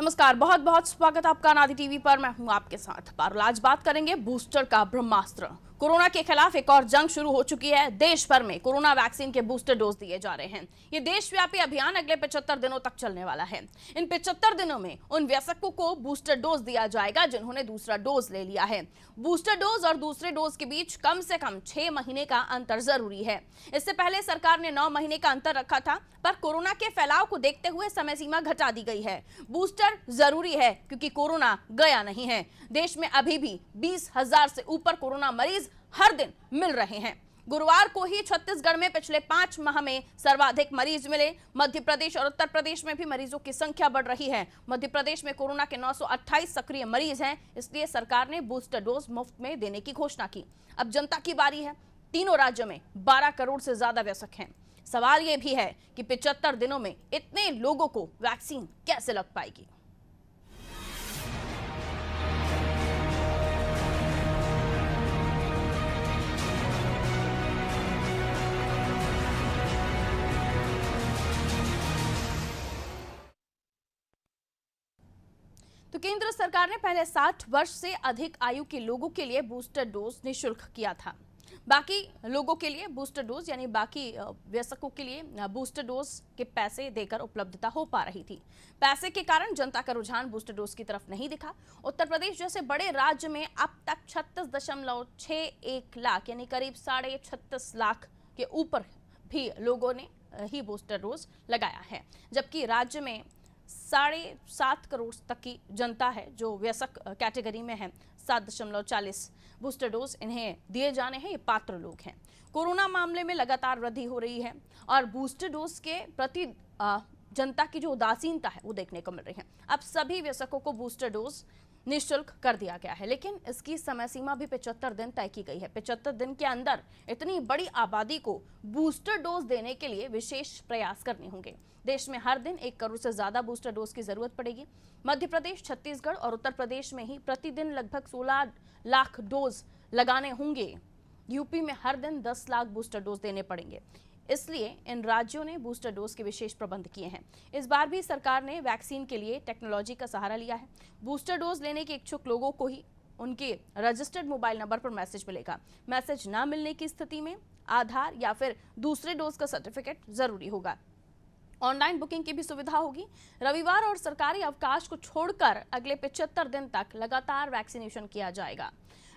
नमस्कार, बहुत बहुत स्वागत आपका नादी टीवी पर। मैं हूं आपके साथ पारुल। आज बात करेंगे बूस्टर का ब्रह्मास्त्र। कोरोना के खिलाफ एक और जंग शुरू हो चुकी है। देश भर में कोरोना वैक्सीन के बूस्टर डोज दिए जा रहे हैं। ये देशव्यापी अभियान अगले 75 दिनों तक चलने वाला है। इन 75 दिनों में उन वयस्कों को बूस्टर डोज दिया जाएगा जिन्होंने दूसरा डोज ले लिया है। बूस्टर डोज और दूसरे डोज के बीच कम से कम 6 महीने का अंतर जरूरी है। इससे पहले सरकार ने 9 महीने का अंतर रखा था, पर कोरोना के फैलाव को देखते हुए समय सीमा घटा दी गई है। बूस्टर जरूरी है क्योंकि कोरोना गया नहीं है। देश में अभी भी 20,000 से ऊपर कोरोना मरीज हर दिन मिल रहे हैं। गुरुवार को ही छत्तीसगढ़ में पिछले 5 माह में सर्वाधिक मरीज मिले। मध्य प्रदेश और उत्तर प्रदेश में भी मरीजों की संख्या बढ़ रही है। मध्य प्रदेश में कोरोना के 928 सक्रिय मरीज हैं, इसलिए सरकार ने बूस्टर डोज मुफ्त में देने की घोषणा की। अब जनता की बारी है। तीनों राज्यों में 12 करोड़ से ज्यादा वयस्क हैं। सवाल यह भी है कि 75 दिनों में इतने लोगों को वैक्सीन कैसे लग पाएगी। तो केंद्र सरकार ने पहले 60 वर्ष से अधिक आयु के लोगों के लिए बूस्टर डोज निःशुल्क किया था। बाकी लोगों के लिए बूस्टर डोज यानी बाकी वयस्कों के लिए बूस्टर डोज के पैसे देकर उपलब्धता हो पा रही थी। पैसे के कारण जनता का रुझान बूस्टर डोज की तरफ नहीं दिखा। उत्तर प्रदेश जैसे बड़े राज्य में अब तक 36.61 लाख यानी करीब 36.5 लाख के ऊपर भी लोगों ने ही बूस्टर डोज लगाया है, जबकि राज्य में 7.5 करोड़ तक की जनता है जो वयस्क कैटेगरी में है। 7.40 बूस्टर डोज इन्हें दिए जाने हैं। ये पात्र लोग हैं। कोरोना मामले में लगातार वृद्धि हो रही है और बूस्टर डोज के प्रति जनता की जो उदासीनता है वो देखने को मिल रही है। अब सभी वयस्कों को बूस्टर डोज निःशुल्क कर दिया गया है, लेकिन इसकी समय सीमा भी 75 दिन तय की गई है। 75 दिन के अंदर इतनी बड़ी आबादी को बूस्टर डोज देने के लिए विशेष प्रयास करने होंगे। देश में हर दिन 1 करोड़ से ज्यादा बूस्टर डोज की जरूरत पड़ेगी। मध्य प्रदेश, छत्तीसगढ़ और उत्तर प्रदेश में ही प्रतिदिन लगभग 16 लाख डोज लगाने होंगे। यूपी में हर दिन 10 लाख बूस्टर डोज देने पड़ेंगे। इसलिए इन राज्यों ने बूस्टर डोज के विशेष प्रबंध किए हैं। इस बार भी सरकार ने वैक्सीन के लिए टेक्नोलॉजी का सहारा लिया है। बूस्टर डोज लेने के इच्छुक लोगों को ही उनके रजिस्टर्ड मोबाइल नंबर पर मैसेज मिलेगा। मैसेज ना मिलने की स्थिति में आधार या फिर दूसरे डोज का सर्टिफिकेट जरूरी होगा। ऑनलाइन बुकिंग की भी सुविधा होगी। रविवार और सरकारी अवकाश को छोड़कर अगले 75 दिन तक लगातार वैक्सीनेशन किया जाएगा।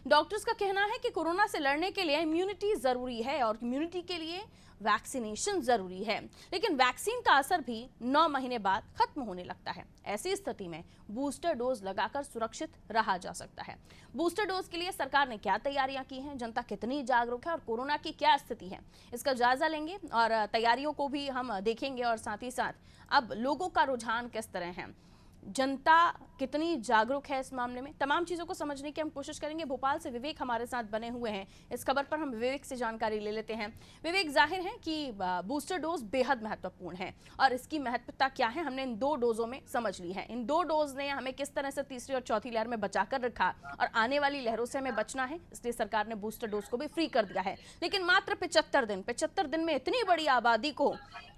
डॉक्टर्स का कहना है कि कोरोना से लड़ने के लिए इम्यूनिटी जरूरी है और इम्यूनिटी के लिए वैक्सीनेशन जरूरी है, लेकिन वैक्सीन का असर भी 9 महीने बाद खत्म होने लगता है। ऐसी स्थिति में बूस्टर डोज लगाकर सुरक्षित रहा जा सकता है। बूस्टर डोज के लिए सरकार ने क्या तैयारियां की हैं, जनता कितनी जागरूक है और कोरोना की क्या स्थिति है, इसका जायजा लेंगे और तैयारियों को भी हम देखेंगे और साथ ही साथ अब लोगों का रुझान किस तरह है, जनता कितनी जागरूक है इस मामले में, तमाम चीजों को समझने की हम कोशिश करेंगे। भोपाल से विवेक हमारे साथ बने हुए हैं। इस खबर पर हम विवेक से जानकारी ले लेते हैं। विवेक, जाहिर है कि बूस्टर डोज बेहद महत्वपूर्ण है और इसकी महत्वता क्या है हमने इन 2 डोजों में समझ ली है। इन 2 डोज ने हमें किस तरह से तीसरी और चौथी लहर में बचाकर रखा और आने वाली लहरों से हमें बचना है, इसलिए सरकार ने बूस्टर डोज को भी फ्री कर दिया है। लेकिन मात्र 75 दिन में इतनी बड़ी आबादी को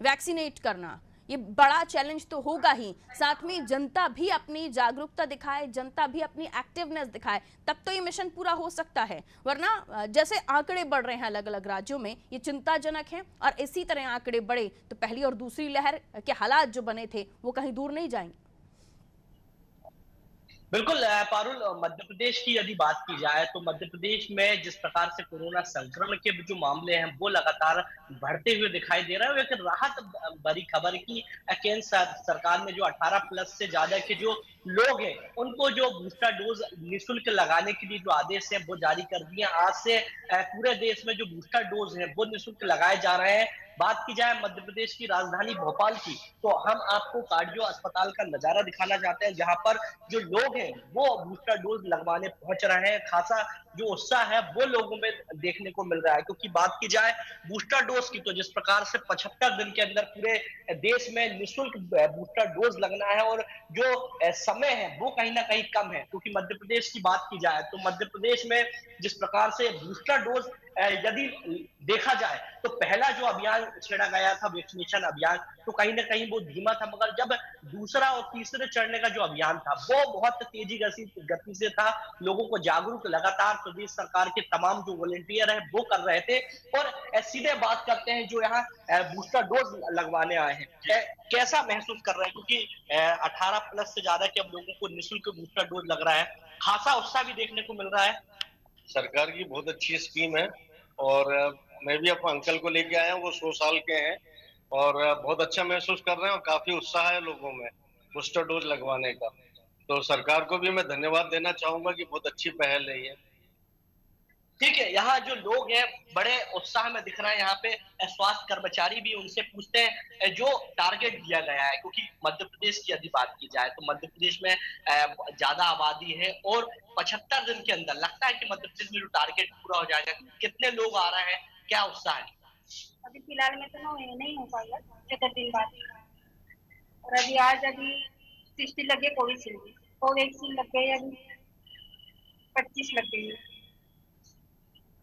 वैक्सीनेट करना, ये बड़ा चैलेंज तो होगा ही। साथ में जनता भी अपनी जागरूकता दिखाए, जनता भी अपनी एक्टिवनेस दिखाए, तब तो ये मिशन पूरा हो सकता है। वरना जैसे आंकड़े बढ़ रहे हैं अलग अलग राज्यों में, ये चिंताजनक है और इसी तरह आंकड़े बढ़े तो पहली और दूसरी लहर के हालात जो बने थे वो कहीं दूर नहीं जाएंगे। बिल्कुल पारुल, मध्य प्रदेश की यदि बात की जाए तो मध्य प्रदेश में जिस प्रकार से कोरोना संक्रमण के जो मामले हैं वो लगातार बढ़ते हुए दिखाई दे रहा है। लेकिन राहत बड़ी खबर की केंद्र सरकार ने जो 18 प्लस से ज्यादा के जो लोग हैं उनको जो बूस्टर डोज निःशुल्क लगाने के लिए जो आदेश है वो जारी कर दिए। आज से पूरे देश में जो बूस्टर डोज है वो निःशुल्क लगाए जा रहे हैं। बात की जाए मध्य प्रदेश की राजधानी भोपाल की, तो हम आपको कार्डियो अस्पताल का नजारा दिखाना चाहते हैं जहां पर जो लोग हैं वो बूस्टर डोज लगवाने पहुंच रहे हैं। खासा जो उत्साह है वो लोगों में देखने को मिल रहा है, क्योंकि बात की जाए बूस्टर डोज की तो जिस प्रकार से 75 दिन के अंदर पूरे देश में निःशुल्क बूस्टर डोज लगना है और जो समय है वो कहीं ना कहीं कम है। क्योंकि मध्य प्रदेश की बात की जाए तो मध्य प्रदेश में जिस प्रकार से बूस्टर डोज यदि देखा जाए तो पहला जो अभियान छेड़ा गया था वैक्सीनेशन अभियान, तो कहीं न कहीं वो धीमा था, मगर जब दूसरा और तीसरे चरण का जो अभियान था, वो बहुत तेज़ी गति गति से था। लोगों को जागरूक लगातार प्रदेश सरकार के तमाम जो वॉलंटियर हैं, वो कर रहे थे। और सीधे बात करते हैं जो यहाँ बूस्टर डोज़ लगवाने आए हैं। कैसा महसूस कर रहे हैं? क्योंकि 18 प्लस से ज़्यादा के अब लोगों को निःशुल्क बूस्टर डोज़ लग रहा है। खासा उत्साह भी देखने को मिल रहा है। सरकार की बहुत अच्छी स्कीम है और मैं भी अपने अंकल को लेके आया हूँ, वो 100 साल के हैं और बहुत अच्छा महसूस कर रहे हैं और काफ़ी उत्साह है लोगों में बूस्टर डोज़ लगवाने का। तो सरकार को भी मैं धन्यवाद देना चाहूँगा कि बहुत अच्छी पहल है ये। ठीक है, यहाँ जो लोग हैं बड़े उत्साह में दिख रहे हैं। यहाँ पे स्वास्थ्य कर्मचारी भी, उनसे पूछते हैं जो टारगेट दिया गया है, क्योंकि मध्य प्रदेश की यदि बात की जाए तो मध्य प्रदेश में ज्यादा आबादी है और 75 दिन के अंदर लगता है कि मध्य प्रदेश में जो टारगेट पूरा हो जाएगा। कितने लोग आ रहे हैं, क्या उत्साह है? अभी फिलहाल में तो नहीं हो पाएगा, 14 दिन बाद। और अभी 60 लग गए कोवैक्सीन लग गए, अभी 25 लग गई।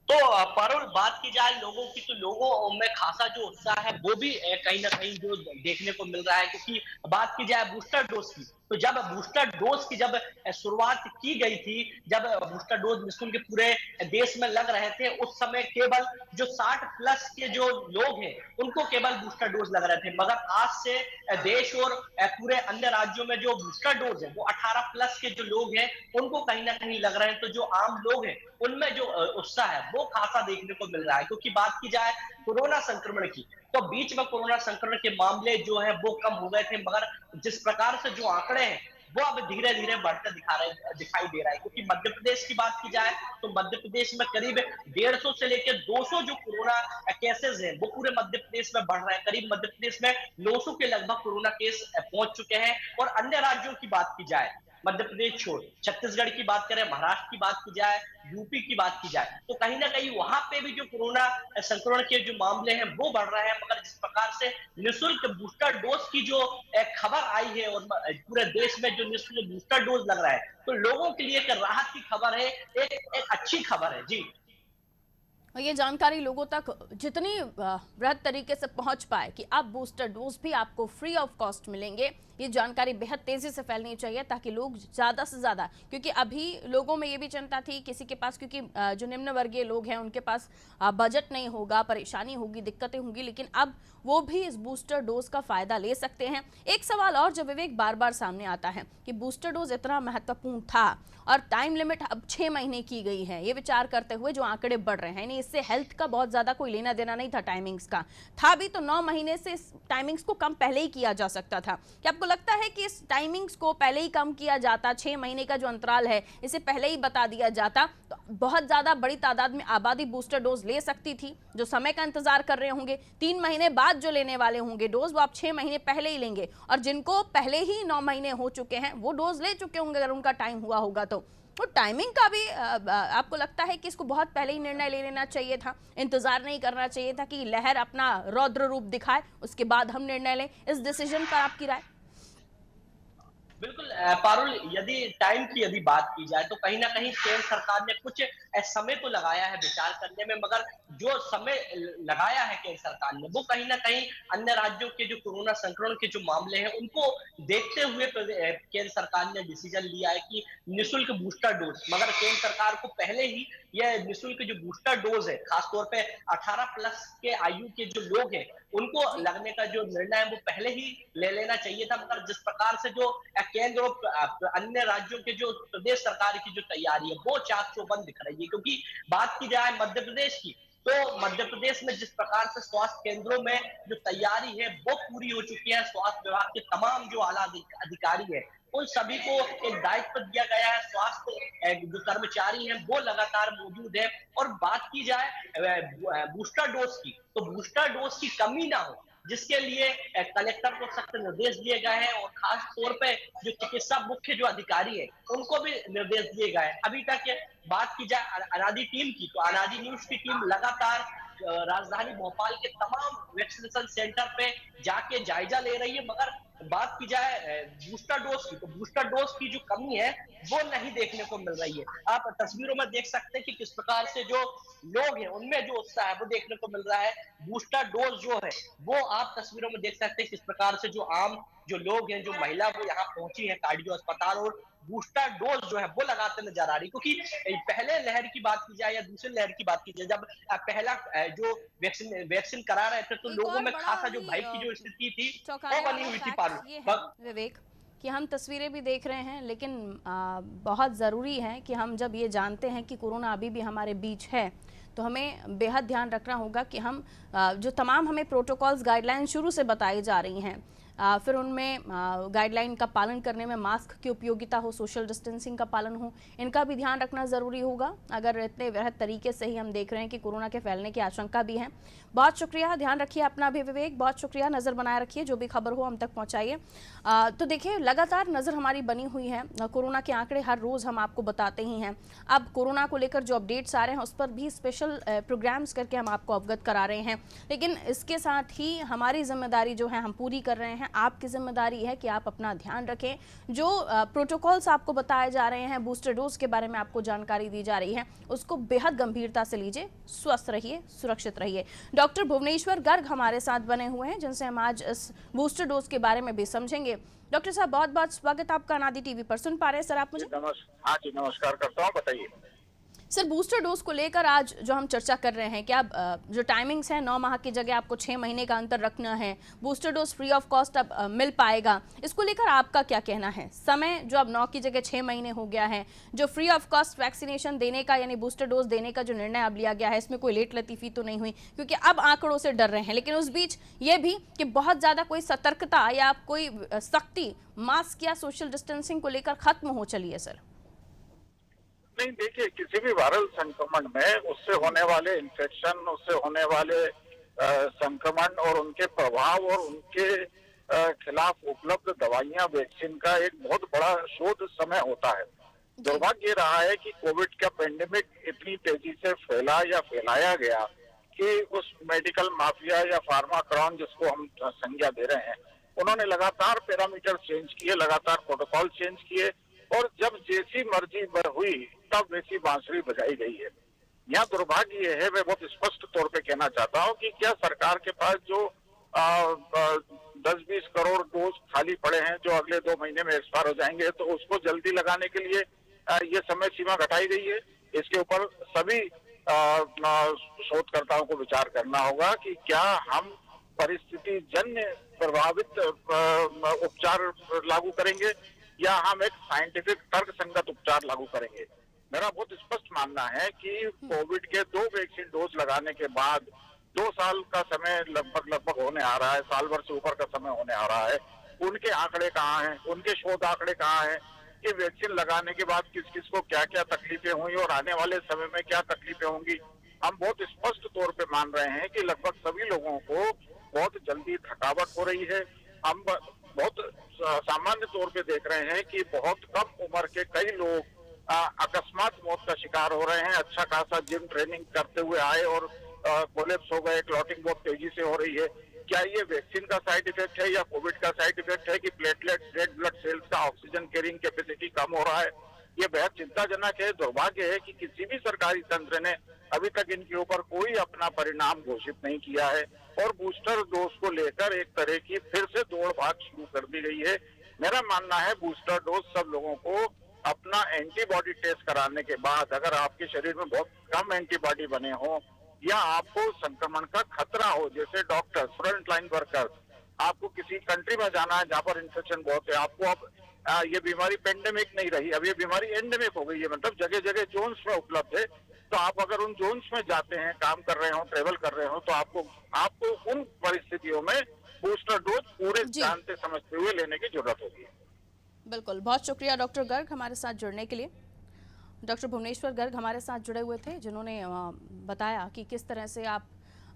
तो पारुल, बात की जाए लोगों की, तो लोगों में खासा जो उत्साह है वो भी कहीं ना कहीं जो देखने को मिल रहा है। क्योंकि बात की जाए बूस्टर डोज की, तो जब बूस्टर डोज की जब शुरुआत की गई थी, जब बूस्टर डोज निःशुल्क पूरे देश में लग रहे थे, उस समय केवल जो 60 प्लस के जो लोग हैं उनको केवल बूस्टर डोज लग रहे थे। मगर आज से देश और पूरे अन्य राज्यों में जो बूस्टर डोज है वो 18 प्लस के जो लोग हैं उनको कहीं ना कहीं लग रहे हैं। तो जो आम लोग हैं उनमें जो उत्साह है वो खासा देखने को मिल रहा है। क्योंकि बात की जाए कोरोना संक्रमण की, तो बीच में कोरोना संक्रमण के मामले जो है वो कम हो गए थे, मगर जिस प्रकार से जो आंकड़े हैं वो अब धीरे धीरे बढ़ते दिखाई दे रहा है। क्योंकि मध्य प्रदेश की बात की जाए तो मध्य प्रदेश में करीब 150 से लेकर 200 जो कोरोना केसेस हैं वो पूरे मध्य प्रदेश में बढ़ रहे हैं। करीब मध्य प्रदेश में 900 के लगभग कोरोना केस पहुंच चुके हैं। और अन्य राज्यों की बात की जाए, मध्य प्रदेश छोड़ छत्तीसगढ़ की बात करें, महाराष्ट्र की बात की जाए, यूपी की बात की जाए, तो कहीं ना कहीं वहां पे भी जो कोरोना संक्रमण के जो मामले हैं वो बढ़ रहे हैं। मगर जिस प्रकार से निःशुल्क बूस्टर डोज की जो खबर आई है और पूरे देश में जो निःशुल्क बूस्टर डोज लग रहा है, तो लोगों के लिए एक राहत की खबर है, एक अच्छी खबर है जी। और ये जानकारी लोगों तक जितनी बृहद तरीके से पहुंच पाए कि अब बूस्टर डोज भी आपको फ्री ऑफ कॉस्ट मिलेंगे, ये जानकारी बेहद तेजी से फैलनी चाहिए ताकि लोग ज़्यादा से ज़्यादा, क्योंकि अभी लोगों में ये भी चिंता थी किसी के पास, क्योंकि जो निम्न वर्गीय लोग हैं उनके पास बजट नहीं होगा, परेशानी होगी, दिक्कतें होंगी, लेकिन अब वो भी इस बूस्टर डोज का फायदा ले सकते हैं। एक सवाल और जो विवेक बार बार सामने आता है कि बूस्टर डोज इतना महत्वपूर्ण था और टाइम लिमिट अब 6 महीने की गई है, ये विचार करते हुए जो आंकड़े बढ़ रहे हैं, इससे हेल्थ का बहुत ज्यादा कोई लेना देना नहीं था, टाइमिंग्स का था भी तो 9 महीने से इस टाइमिंग्स को कम पहले ही किया जा सकता था। क्या आपको लगता है कि इस टाइमिंग्स को पहले ही कम किया जाता, 6 महीने का जो अंतराल है इसे पहले ही बता दिया जाता, तो बहुत ज्यादा बड़ी तादाद में आबादी बूस्टर डोज ले सकती थी? जो समय का इंतजार कर रहे होंगे 3 महीने बाद जो लेने वाले होंगे डोज, वो आप 6 महीने पहले ही लेंगे, और जिनको पहले ही 9 महीने हो चुके हैं वो डोज ले चुके होंगे अगर उनका टाइम हुआ होगा तो टाइमिंग का भी आपको लगता है कि इसको बहुत पहले ही निर्णय ले लेना चाहिए था, इंतजार नहीं करना चाहिए था कि लहर अपना रौद्र रूप दिखाए उसके बाद हम निर्णय लें? इस डिसीजन पर आपकी राय? बिल्कुल पारुल, यदि टाइम की यदि बात की जाए तो कहीं ना कहीं केंद्र सरकार ने कुछ समय तो लगाया है विचार करने में, मगर जो समय लगाया है केंद्र सरकार ने वो कहीं ना कहीं अन्य राज्यों के जो कोरोना संक्रमण के जो मामले हैं उनको देखते हुए केंद्र सरकार ने डिसीजन लिया है कि निःशुल्क बूस्टर डोज। मगर केंद्र सरकार को पहले ही यह निःशुल्क जो बूस्टर डोज है, खासतौर पे 18 प्लस के आयु के जो लोग हैं उनको जी। लगने का जो निर्णय है वो पहले ही ले लेना चाहिए था। मगर जिस प्रकार से जो केंद्र और अन्य राज्यों के जो प्रदेश सरकार की जो तैयारी है वो चाक चौबंद दिख रही है। क्योंकि बात की जाए मध्य प्रदेश की, तो मध्य प्रदेश में जिस प्रकार से स्वास्थ्य केंद्रों में जो तैयारी है वो पूरी हो चुकी है। स्वास्थ्य विभाग के तमाम जो आला अधिकारी है उन सभी को एक दायित्व दिया गया है। स्वास्थ्य जो कर्मचारी हैं वो लगातार मौजूद है। और बात की जाए बूस्टर डोज की, तो बूस्टर डोज की कमी ना हो जिसके लिए कलेक्टर को सख्त निर्देश दिए गए हैं। और खास तौर पे जो चिकित्सा मुख्य जो अधिकारी है उनको भी निर्देश दिए गए हैं। अभी तक बात की जाए अनादि टीम की, तो अनादि न्यूज की टीम लगातार राजधानी भोपाल के तमाम वैक्सीनेशन सेंटर पे जाके जायजा ले रही है, मगर बात की जाए बूस्टर डोज की, तो बूस्टर डोज की जो कमी है वो नहीं देखने को मिल रही है। आप तस्वीरों में देख सकते हैं कि किस प्रकार से जो लोग हैं उनमें जो उत्साह है वो देखने को मिल रहा है। बूस्टर डोज जो है वो आप तस्वीरों में देख सकते हैं किस प्रकार से जो आम जो लोग हैं, जो महिला वो यहाँ पहुंची है कार्डियो अस्पताल, और बूस्टर डोज जो है वो लगाते नजर आ रही, क्योंकि पहले लहर की बात की जाए या दूसरी लहर की बात की जाए, जब पहला जो वैक्सीन करा रहे थे तो एक लोगों और में बड़ा खासा जो ही भय की जो स्थिति थी वो चौंकाने बनी वाला हुई थी। फैक्ट ये है विवेक कि हम तस्वीरें भी देख रहे हैं, लेकिन बहुत ज़रूरी है कि हम जब ये जानते हैं कि कोरोना अभी भी हमारे बीच है, तो हमें बेहद ध्यान रखना होगा कि हम जो तमाम हमें प्रोटोकॉल्स गाइडलाइन शुरू से बताई जा रही हैं, फिर उनमें गाइडलाइन का पालन करने में मास्क की उपयोगिता हो, सोशल डिस्टेंसिंग का पालन हो, इनका भी ध्यान रखना ज़रूरी होगा। अगर इतने वृहद तरीके से ही हम देख रहे हैं कि कोरोना के फैलने की आशंका भी है। बहुत शुक्रिया, ध्यान रखिए अपना भी विवेक, बहुत शुक्रिया, नज़र बनाए रखिए, जो भी खबर हो हम तक पहुँचाइए। तो देखिए लगातार नज़र हमारी बनी हुई है, कोरोना के आंकड़े हर रोज़ हम आपको बताते ही हैं। अब कोरोना को लेकर जो अपडेट्स आ रहे हैं उस पर भी स्पेशल प्रोग्राम्स करके हम आपको अवगत करा रहे हैं, लेकिन इसके साथ ही हमारी जिम्मेदारी जो है हम पूरी कर रहे हैं। आपकी जिम्मेदारी है कि आप अपना ध्यान रखें, जो प्रोटोकॉल्स आपको बताए जा रहे हैं, बूस्टर डोज के बारे में आपको जानकारी दी जा रही है, उसको बेहद गंभीरता से लीजिए। स्वस्थ रहिए, सुरक्षित रहिए। डॉक्टर भुवनेश्वर गर्ग हमारे साथ बने हुए हैं, जिनसे हम आज इस बूस्टर डोज के बारे में भी समझेंगे। डॉक्टर साहब, बहुत बहुत स्वागत आपका अनादि टीवी पर। सुन पा रहे हैं सर आप मुझे? हाँ जी, नमस्कार करता हूँ, बताइए। सर, बूस्टर डोज को लेकर आज जो हम चर्चा कर रहे हैं, क्या जो टाइमिंग्स है 9 माह की जगह आपको 6 महीने का अंतर रखना है, booster dose free of cost अब मिल पाएगा, इसको लेकर आपका क्या कहना है? समय जो अब 9 की जगह 6 महीने हो गया है, जो फ्री ऑफ कॉस्ट वैक्सीनेशन देने का यानी बूस्टर डोज देने का जो निर्णय अब लिया गया है, इसमें कोई लेट लतीफ़ी तो नहीं हुई? क्योंकि अब आंकड़ों से डर रहे हैं, लेकिन उस बीच ये भी कि बहुत ज़्यादा कोई सतर्कता या कोई सख्ती मास्क या सोशल डिस्टेंसिंग को लेकर खत्म हो चली है सर। नहीं, देखिए, किसी भी वायरल संक्रमण में उससे होने वाले इन्फेक्शन, उससे होने वाले संक्रमण और उनके प्रभाव और उनके खिलाफ उपलब्ध दवाइयां, वैक्सीन का एक बहुत बड़ा शोध समय होता है। दुर्भाग्य ये रहा है कि कोविड का पेंडेमिक इतनी तेजी से फैला या फैलाया गया कि उस मेडिकल माफिया या फार्माक्रॉन जिसको हम संज्ञा दे रहे हैं, उन्होंने लगातार पैरामीटर चेंज किए, लगातार प्रोटोकॉल चेंज किए, और जब जैसी मर्जी हुई तब वैसी बांसुरी बजाई गई है। यहाँ दुर्भाग्य ये है, मैं बहुत स्पष्ट तौर पे कहना चाहता हूँ कि क्या सरकार के पास जो 10-20 करोड़ डोज खाली पड़े हैं जो अगले 2 महीने में एक्सपायर हो जाएंगे, तो उसको जल्दी लगाने के लिए ये समय सीमा घटाई गई है। इसके ऊपर सभी शोधकर्ताओं को विचार करना होगा कि क्या हम परिस्थिति जन्य प्रभावित उपचार लागू करेंगे या हम एक साइंटिफिक तर्क संगत उपचार लागू करेंगे। मेरा बहुत स्पष्ट मानना है कि कोविड के 2 वैक्सीन डोज लगाने के बाद 2 साल का समय लगभग होने आ रहा है, साल भर से ऊपर का समय होने आ रहा है। उनके आंकड़े कहाँ हैं, उनके शोध आंकड़े कहाँ हैं कि वैक्सीन लगाने के बाद किस किस को क्या क्या तकलीफें हुई और आने वाले समय में क्या तकलीफें होंगी। हम बहुत स्पष्ट तौर पे मान रहे हैं कि लगभग सभी लोगों को बहुत जल्दी थकावट हो रही है। हम बहुत सामान्य तौर पे देख रहे हैं कि बहुत कम उम्र के कई लोग अकस्मात मौत का शिकार हो रहे हैं। अच्छा खासा जिम ट्रेनिंग करते हुए आए और कोलैप्स हो गए, क्लॉटिंग बहुत तेजी से हो रही है। क्या ये वैक्सीन का साइड इफेक्ट है या कोविड का साइड इफेक्ट है कि प्लेटलेट्स, रेड ब्लड सेल्स का ऑक्सीजन कैरिंग कैपेसिटी कम हो रहा है? ये बेहद चिंताजनक है। दुर्भाग्य है कि किसी भी सरकारी तंत्र ने अभी तक इनके ऊपर कोई अपना परिणाम घोषित नहीं किया है और बूस्टर डोज को लेकर एक तरह की फिर से दौड़ भाग शुरू कर दी गई है। मेरा मानना है बूस्टर डोज सब लोगों को अपना एंटीबॉडी टेस्ट कराने के बाद, अगर आपके शरीर में बहुत कम एंटीबॉडी बने हो या आपको संक्रमण का खतरा हो, जैसे डॉक्टर्स, फ्रंट लाइन वर्कर्स, आपको किसी कंट्री में जाना है जहाँ पर इन्फेक्शन बहुत है, आपको अब ये बीमारी पेंडेमिक नहीं रही, अब ये बीमारी एंडेमिक हो गई है, मतलब जगह जगह जोन्स में उपलब्ध है, तो आप अगर उन जोन्स में जाते हैं, काम कर रहे हो, ट्रेवल कर रहे हो, तो आपको उन परिस्थितियों में बूस्टर डोज पूरे जानते समझते हुए लेने की जरूरत होगी। बिल्कुल, बहुत शुक्रिया डॉक्टर गर्ग हमारे साथ जुड़ने के लिए। डॉक्टर भुवनेश्वर गर्ग हमारे साथ जुड़े हुए थे, जिन्होंने बताया कि किस तरह से आप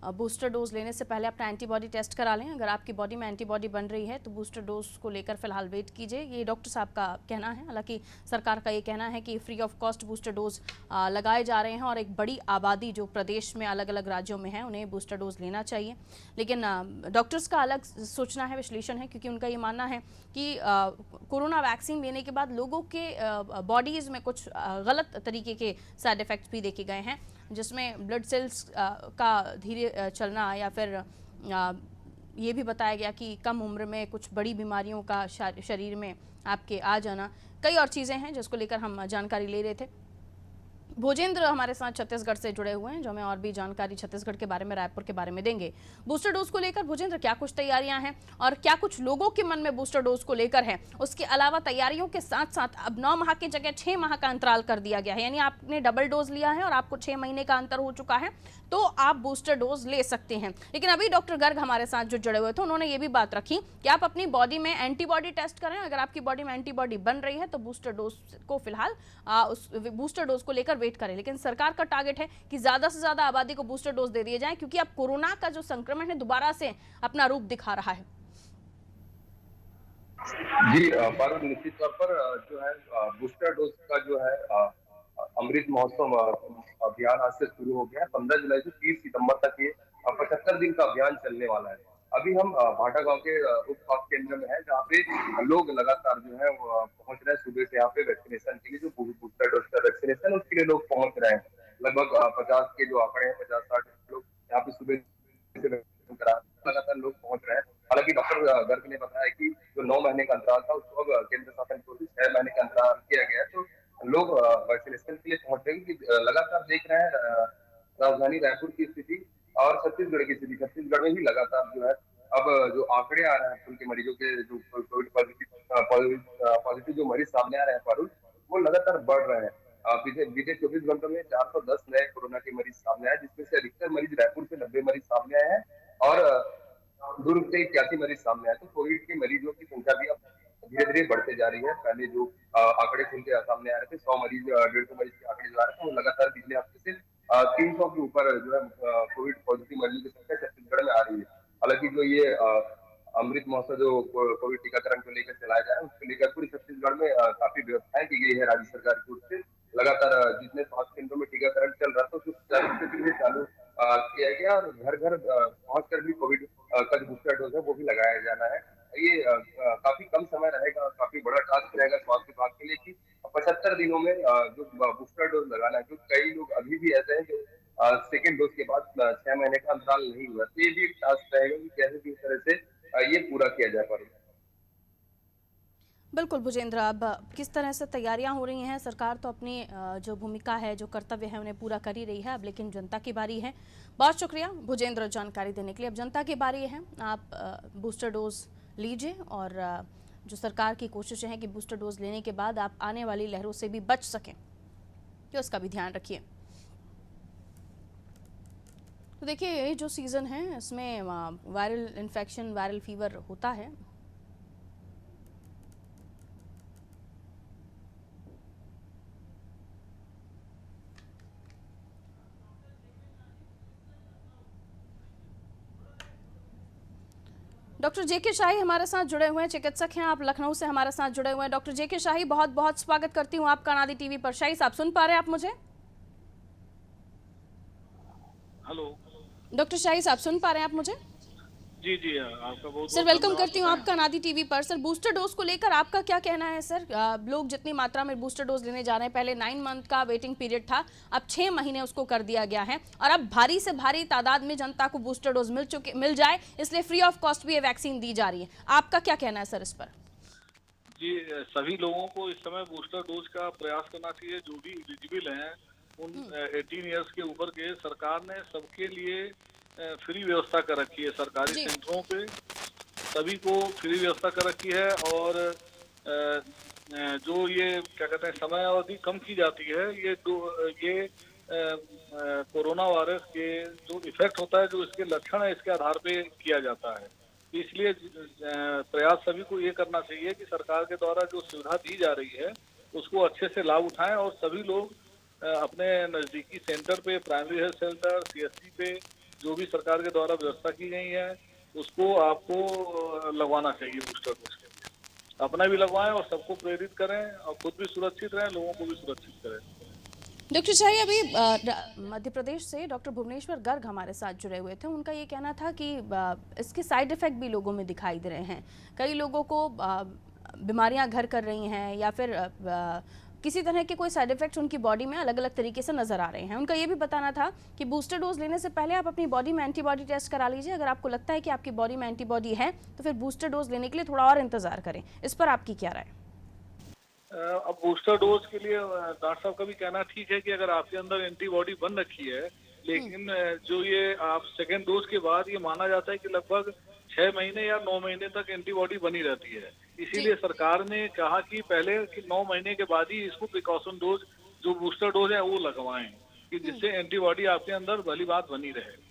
बूस्टर डोज लेने से पहले अपना एंटीबॉडी टेस्ट करा लें। अगर आपकी बॉडी में एंटीबॉडी बन रही है तो बूस्टर डोज को लेकर फिलहाल वेट कीजिए, ये डॉक्टर साहब का कहना है। हालांकि सरकार का ये कहना है कि free of cost booster dose लगाए जा रहे हैं और एक बड़ी आबादी जो प्रदेश में अलग अलग राज्यों में है उन्हें बूस्टर डोज लेना चाहिए। लेकिन डॉक्टर्स का अलग सोचना है, विश्लेषण है, क्योंकि उनका ये मानना है कि कोरोना वैक्सीन लेने के बाद लोगों के बॉडीज़ में कुछ गलत तरीके के साइड इफ़ेक्ट्स भी देखे गए हैं, जिसमें ब्लड सेल्स का धीरे चलना या फिर ये भी बताया गया कि कम उम्र में कुछ बड़ी बीमारियों का शरीर में आपके आ जाना, कई और चीज़ें हैं जिसको लेकर हम जानकारी ले रहे थे। भोजेंद्र हमारे साथ छत्तीसगढ़ से जुड़े हुए हैं, जो हमें और भी जानकारी छत्तीसगढ़ के बारे में, रायपुर के बारे में देंगे। बूस्टर डोज को लेकर भोजेंद्र क्या कुछ तैयारियां हैं और क्या कुछ लोगों के मन में बूस्टर डोज को लेकर है? उसके अलावा तैयारियों के साथ साथ अब 9 माह की जगह 6 माह का अंतराल कर दिया गया है, यानी आपने डबल डोज लिया है और आपको 6 महीने का अंतर हो चुका है तो आप बूस्टर डोज ले सकते हैं। लेकिन अभी डॉक्टर गर्ग हमारे साथ जो जुड़े हुए थे उन्होंने ये भी बात रखी कि आप अपनी बॉडी में एंटीबॉडी टेस्ट करें। अगर आपकी बॉडी में एंटीबॉडी बन रही है तो बूस्टर डोज को फिलहाल उस बूस्टर डोज को लेकर वेट करें। लेकिन सरकार का टारगेट है कि ज्यादा से ज्यादा आबादी को बूस्टर डोज दे दिए जाए, क्योंकि अब कोरोना का जो संक्रमण है दोबारा से अपना रूप दिखा रहा है। जी पारुल, निश्चित तौर पर जो है बूस्टर डोज का जो है अमृत महोत्सव अभियान आज से शुरू हो गया है। 15 जुलाई से 30 सितंबर तक ये 75 दिन का अभियान चलने वाला है। अभी हम भाटा गांव के उप स्वास्थ्य केंद्र में है, जहाँ पे लोग लगातार जो है पहुंच रहे हैं सुबह से यहाँ पे वैक्सीनेशन के लिए। जो बूस्टर डोज का वैक्सीनेशन है उसके लिए लोग पहुंच रहे हैं। लगभग 50 के जो आंकड़े हैं, 50-60 लोग यहाँ पे सुबह से वैक्सीनेशन करा लगातार लोग पहुंच रहे हैं। हालांकि डॉक्टर गर्ग ने बताया कि जो 9 महीने का अंतराल था उसको अब केंद्र शासन को 6 महीने का अंतराल किया गया है, तो लोग वैक्सीनेशन के लिए पहुंच रहे हैं। कि लगातार देख रहे हैं राजधानी रायपुर की स्थिति और छत्तीसगढ़ की स्थिति। छत्तीसगढ़ में भी लगातार जो है अब जो आंकड़े आ रहे हैं कुल के मरीजों के, जो कोविड पॉजिटिव जो मरीज सामने आ रहे हैं पारुल, वो लगातार बढ़ रहे हैं। बीते 24 घंटों में 410 नए कोरोना के मरीज सामने आए, जिसमें से अधिकतर मरीज रायपुर से 90 मरीज सामने आए हैं और दुर्ग से 81 मरीज सामने आए। तो कोविड के मरीजों की संख्या भी अब धीरे धीरे बढ़ते जा रही है। पहले जो आंकड़े खुल के सामने आ रहे थे 100 मरीज 150 मरीज के आंकड़े जो आ रहे थे, वो लगातार पिछले हफ्ते से 300 के ऊपर जो है कोविड पॉजिटिव मरीजों की संख्या छत्तीसगढ़ में आ रही है। हालांकि जो ये अमृत महोत्सव जो कोविड टीकाकरण को लेकर चलाया जा रहा है, उसको लेकर पूरी छत्तीसगढ़ में काफी व्यवस्थाएं की गई है राज्य सरकार की ओर से। लगातार जितने स्वास्थ्य केंद्रों में टीकाकरण चल रहा था उसको चालू किया गया और घर घर पहुंच कर भी कोविड का जो बूस्टर डोज है वो भी लगाया जाना है। ये काफी कम समय रहेगा, काफी बड़ा टास्क रहेगा स्वास्थ्य विभाग के लिए कि 75 दिनों में जो बूस्टर डोज लगाना है। जो कई लोग अभी भी ऐसे हैं जो सेकेंड डोज के बाद 6 महीने का अंतराल नहीं हुआ, तो ये भी एक टास्क रहेगा कि कैसे किस तरह से ये पूरा किया जा पाएगा। बिल्कुल भुजेंद्र, अब किस तरह से तैयारियां हो रही हैं? सरकार तो अपनी जो भूमिका है, जो कर्तव्य है, उन्हें पूरा कर ही रही है। अब लेकिन जनता की बारी है। बहुत शुक्रिया भुजेंद्र जानकारी देने के लिए। अब जनता की बारी है, आप बूस्टर डोज लीजिए और जो सरकार की कोशिशें हैं कि बूस्टर डोज लेने के बाद आप आने वाली लहरों से भी बच सकें, तो उसका भी ध्यान रखिए। तो देखिए, ये जो सीज़न है इसमें वायरल इन्फेक्शन, वायरल फीवर होता है। डॉक्टर जेके शाही हमारे साथ जुड़े हुए हैं, चिकित्सक हैं, आप लखनऊ से हमारे साथ जुड़े हुए हैं। डॉक्टर जेके शाही, बहुत बहुत स्वागत करती हूँ आपका अनादि टीवी पर। शाही साहब, सुन पा रहे हैं आप मुझे? हेलो डॉक्टर शाही साहब, सुन पा रहे हैं आप मुझे? जी जी, आपका बहुत सर वेलकम करती हूँ आपका अनादि टीवी पर। सर, बूस्टर डोज को लेकर आपका क्या कहना है? सर, लोग जितनी मात्रा में बूस्टर डोज लेने जा रहे हैं, पहले 9 मंथ का वेटिंग पीरियड था, अब 6 महीने उसको कर दिया गया है और अब भारी से भारी तादाद में जनता को बूस्टर डोज मिल जाए, इसलिए फ्री ऑफ कॉस्ट भी ये वैक्सीन दी जा रही है। आपका क्या कहना है सर इस पर? जी, सभी लोगों को इस समय बूस्टर डोज का प्रयास करना चाहिए। जो भी एलिजिबल हैं, उन 18 ईयर्स के ऊपर के, सरकार ने सबके लिए फ्री व्यवस्था कर रखी है। सरकारी सेंटरों पे सभी को फ्री व्यवस्था कर रखी है और जो ये क्या कहते हैं समय अवधि कम की जाती है, ये कोरोना वायरस के जो इफेक्ट होता है, जो इसके लक्षण है, इसके आधार पे किया जाता है। इसलिए प्रयास सभी को ये करना चाहिए कि सरकार के द्वारा जो सुविधा दी जा रही है उसको अच्छे से लाभ उठाएं और सभी लोग अपने नज़दीकी सेंटर पे, प्राइमरी हेल्थ सेंटर, CSC पे जो भी सरकार के द्वारा व्यवस्था की गई है उसको आपको लगवाना चाहिए बूस्टर डोज के लिए। अपना भी लगवाएं और सबको प्रेरित करें और खुद भी सुरक्षित रहें, लोगों को भी सुरक्षित करें। डॉक्टर शाही, अभी मध्य प्रदेश से डॉक्टर भुवनेश्वर गर्ग हमारे साथ जुड़े हुए थे। उनका ये कहना था कि इसके साइड इफेक्ट भी लोगों में दिखाई दे रहे हैं। कई लोगों को बीमारियां घर कर रही हैं या फिर किसी तरह के कोई साइड इफेक्ट्स उनकी बॉडी में अलग अलग तरीके से नजर आ रहे हैं। उनका ये भी बताना था कि बूस्टर डोज लेने से पहले आप अपनी बॉडी में एंटीबॉडी टेस्ट करा लीजिए। अगर आपको लगता है कि आपकी बॉडी में एंटीबॉडी है तो फिर बूस्टर डोज लेने के लिए थोड़ा और इंतजार करें। इस पर आपकी क्या राय? अब बूस्टर डोज के लिए डॉक्टर साहब का भी कहना ठीक है कि अगर आपके अंदर एंटीबॉडी बन रखी है, लेकिन जो ये आप सेकेंड डोज के बाद ये माना जाता है कि लगभग 6 महीने या 9 महीने तक एंटीबॉडी बनी रहती है। इसीलिए सरकार ने कहा कि पहले कि 9 महीने के बाद ही इसको प्रिकॉशन डोज जो बूस्टर डोज है वो लगवाएं, कि जिससे एंटीबॉडी आपके अंदर भली बात बनी रहे।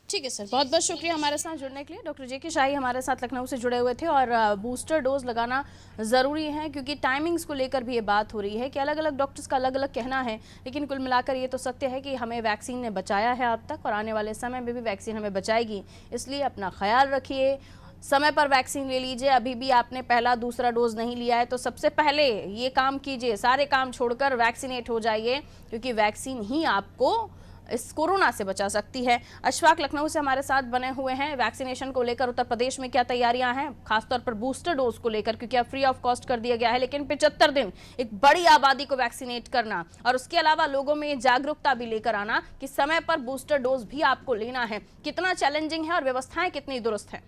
ठीक है सर, बहुत बहुत शुक्रिया हमारे साथ जुड़ने के लिए। Doctor JK. शाही हमारे साथ लखनऊ से जुड़े हुए थे। और बूस्टर डोज लगाना ज़रूरी है क्योंकि टाइमिंग्स को लेकर भी ये बात हो रही है कि अलग अलग डॉक्टर्स का अलग अलग कहना है, लेकिन कुल मिलाकर ये तो सत्य है कि हमें वैक्सीन ने बचाया है अब तक और आने वाले समय में भी वैक्सीन हमें बचाएगी। इसलिए अपना ख्याल रखिए, समय पर वैक्सीन ले लीजिए। अभी भी आपने पहला दूसरा डोज नहीं लिया है तो सबसे पहले ये काम कीजिए, सारे काम छोड़कर वैक्सीनेट हो जाइए, क्योंकि वैक्सीन ही आपको इस कोरोना से बचा सकती है। अशफाक लखनऊ से हमारे साथ बने हुए हैं। वैक्सीनेशन को लेकर उत्तर प्रदेश में क्या तैयारियां हैं, खासतौर पर बूस्टर डोज को लेकर, क्योंकि अब फ्री ऑफ कॉस्ट कर दिया गया है, लेकिन 75 दिन एक बड़ी आबादी को वैक्सीनेट करना और उसके अलावा लोगों में जागरूकता भी लेकर आना कि समय पर बूस्टर डोज भी आपको लेना है, कितना चैलेंजिंग है और व्यवस्थाएं कितनी दुरुस्त है?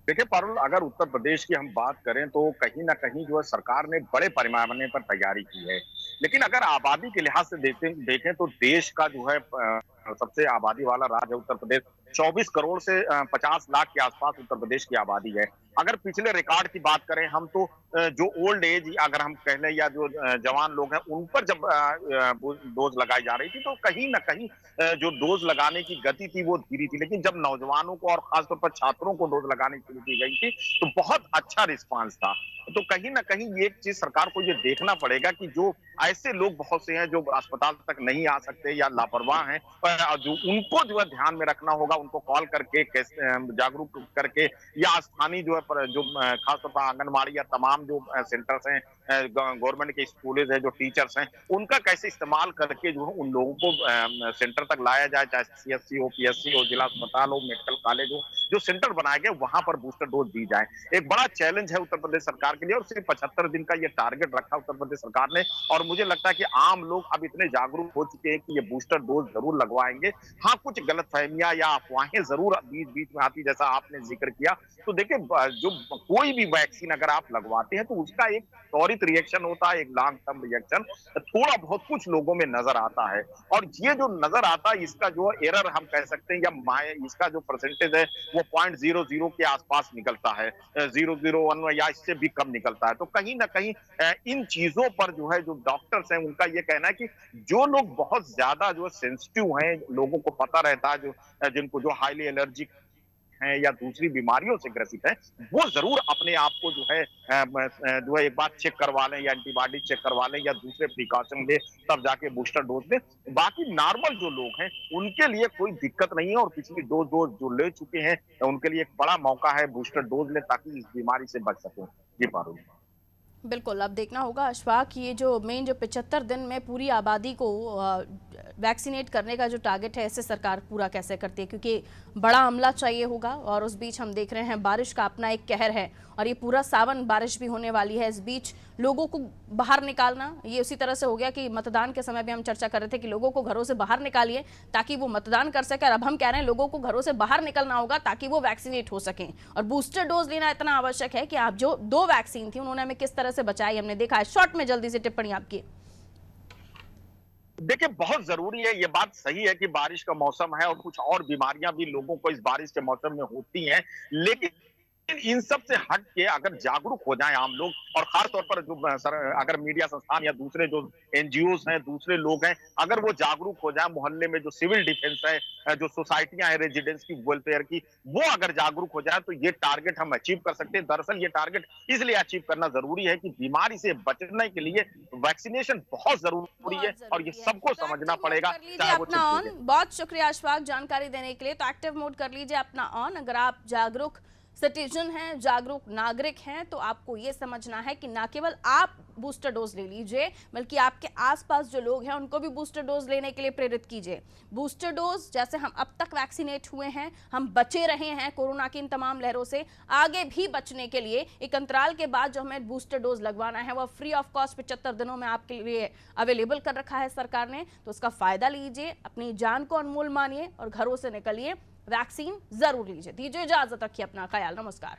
देखिए पारुल, अगर उत्तर प्रदेश की हम बात करें तो कहीं ना कहीं जो है सरकार ने बड़े पैमाने पर तैयारी की है, लेकिन अगर आबादी के लिहाज से देखें तो देश का जो है सबसे आबादी वाला राज्य है उत्तर प्रदेश। 24 करोड़ से 50 लाख के आसपास उत्तर प्रदेश की आबादी है। अगर पिछले रिकॉर्ड की बात करें हम तो जो ओल्ड एज अगर हम कह लें या जो जवान लोग हैं उन पर जब डोज लगाई जा रही थी तो कहीं ना कहीं जो डोज लगाने की गति थी वो धीरे थी, लेकिन जब नौजवानों को और खासतौर पर छात्रों को डोज लगानी शुरू की गई थी तो बहुत अच्छा रिस्पांस था। तो कहीं ना कहीं ये एक चीज सरकार को ये देखना पड़ेगा कि जो ऐसे लोग बहुत से हैं जो अस्पताल तक नहीं आ सकते या लापरवाह हैं, जो उनको जो है ध्यान में रखना होगा, उनको कॉल करके जागरूक करके या स्थानीय जो है जो खासतौर पर आंगनबाड़ी या तमाम जो सेंटर्स हैं, गवर्नमेंट के स्कूल्स हैं, जो टीचर्स हैं, उनका कैसे इस्तेमाल करके जो है उन लोगों को सेंटर तक लाया जाए, चाहे CSC हो, PSC हो, जिला अस्पताल हो, मेडिकल कॉलेज हो, जो सेंटर बनाए गए वहां पर बूस्टर डोज दी जाए। एक बड़ा चैलेंज है उत्तर प्रदेश सरकार के लिए और सिर्फ 75 दिन का ये टारगेट रखा उत्तर प्रदेश सरकार ने और मुझे लगता है कि आम लोग अब इतने जागरूक हो चुके हैं कि ये बूस्टर डोज जरूर लगवाएंगे। हाँ, कुछ गलतफहमियां या अफवाहें जरूर बीच बीच में आती, जैसा आपने जिक्र किया। तो देखिए, जो कोई भी वैक्सीन अगर आप लगवाते हैं तो उसका एक त्वरित रिएक्शन होता है, एक लॉन्ग टर्म रिएक्शन थोड़ा बहुत कुछ लोगों में नजर आता है और ये जो नजर आता है इसका जो एरर हम कह सकते हैं या इसका जो परसेंटेज है वो 0.00 के आसपास निकलता है, 001 या इससे भी कम निकलता है। तो कहीं ना कहीं इन चीजों पर जो है जो डॉक्टर्स हैं उनका ये कहना है कि जो लोग बहुत ज्यादा जो सेंसिटिव हैं, लोगों को पता रहता है, जो जिनको जो हाईली एलर्जिक हैं या दूसरी बीमारियों से ग्रसित है, वो जरूर अपने आप को जो है एक बार चेक करवा लें या एंटीबॉडी चेक करवा लें या दूसरे प्रिकॉशन ले, तब जाके बूस्टर डोज लें। बाकी नॉर्मल जो लोग हैं उनके लिए कोई दिक्कत नहीं है और पिछली 2 डोज जो ले चुके हैं उनके लिए एक बड़ा मौका है, बूस्टर डोज लें ताकि इस बीमारी से बच सकें। जी पारुल। बिल्कुल, अब देखना होगा अशफाक, ये जो मेन जो 75 दिन में पूरी आबादी को वैक्सीनेट करने का जो टारगेट है इसे सरकार पूरा कैसे करती है, क्योंकि बड़ा अमला चाहिए होगा और उस बीच हम देख रहे हैं बारिश का अपना एक कहर है और ये पूरा सावन बारिश भी होने वाली है। इस बीच लोगों को बाहर निकालना ये उसी तरह से हो गया कि मतदान के समय भी हम चर्चा कर रहे थे कि लोगों को घरों से बाहर निकालिए ताकि वो मतदान कर सके, और अब हम कह रहे हैं लोगों को घरों से बाहर निकलना होगा ताकि वो वैक्सीनेट हो सकें। और बूस्टर डोज लेना इतना आवश्यक है कि आप जो 2 वैक्सीन थी उन्होंने हमें किस तरह से बचाई हमने देखा है। शॉर्ट में जल्दी से टिप्पणी आपकी। देखिए, बहुत जरूरी है, ये बात सही है कि बारिश का मौसम है और कुछ और बीमारियां भी लोगों को इस बारिश के मौसम में होती हैं, लेकिन इन सब से हट के अगर जागरूक हो जाएं आम लोग, और खास तौर पर जो अगर मीडिया संस्थान या दूसरे जो एनजीओस हैं, दूसरे लोग हैं, अगर वो जागरूक हो जाए, मोहल्ले में जो सिविल डिफेंस है, जो सोसाइटियां हैं रेजिडेंट्स की वेलफेयर की, वो अगर जागरूक हो जाए तो ये टारगेट हम अचीव कर सकते हैं। दरअसल ये टारगेट इसलिए अचीव करना जरूरी है कि बीमारी से बचने के लिए वैक्सीनेशन बहुत जरूरी है, बहुत और ये जरूरी है। सबको तो समझना एक्टिव मोड पड़ेगा, कर लीजिए चाहे वो अपना छिड़की ऑन। दे। बहुत शुक्रिया अशफाक जानकारी देने के लिए। तो एक्टिव मोड कर लीजिए अपना ऑन। अगर आप जागरूक सिटीजन हैं, जागरूक नागरिक हैं, तो आपको ये समझना है कि ना केवल आप बूस्टर डोज ले लीजिए, बल्कि आपके आसपास जो लोग हैं उनको भी बूस्टर डोज लेने के लिए प्रेरित कीजिए। बूस्टर डोज, जैसे हम अब तक वैक्सीनेट हुए हैं, हम बचे रहे हैं कोरोना की इन तमाम लहरों से, आगे भी बचने के लिए एक अंतराल के बाद जो हमें बूस्टर डोज लगवाना है वह फ्री ऑफ कॉस्ट 75 दिनों में आपके लिए अवेलेबल कर रखा है सरकार ने। तो उसका फायदा लीजिए, अपनी जान को अनमोल मानिए और घरों से निकलिए, वैक्सीन जरूर लीजिए। दीजिए इजाजत, रखिए अपना ख्याल। नमस्कार।